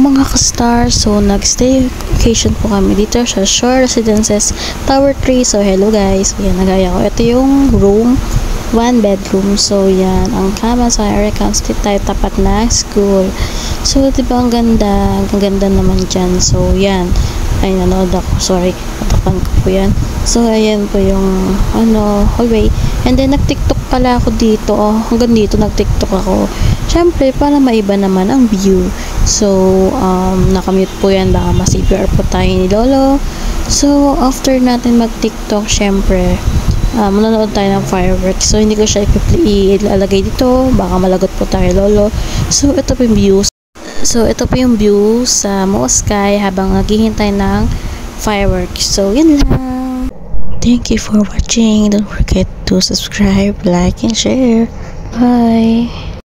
mga ka-star, so nag-staycation po kami dito sa Shore Residences Tower 3. So hello guys, yan, nagaya ko. Ito yung room, 1 bedroom. So yan, ang kama sa American Street tayo tapat na school. So diba ang ganda naman dyan. So yan, ay nanood ako, sorry, natapan ko po yan. So ayan po yung hallway. And then nag-tiktok pala ako dito, hanggang dito nag-tiktok ako. Syempre, para maiba naman ang view. So, nakamute po yan. Baka ma-CPR po tayo ni Lolo. So, after natin mag-TikTok, syempre, manonood tayo ng fireworks. So, hindi ko siya ilalagay dito. Baka malagot po tayo, Lolo. So, ito po yung view. So, ito po yung view sa Mosky habang naghihintay ng fireworks. So, yun lang. Thank you for watching. Don't forget to subscribe, like, and share. Bye!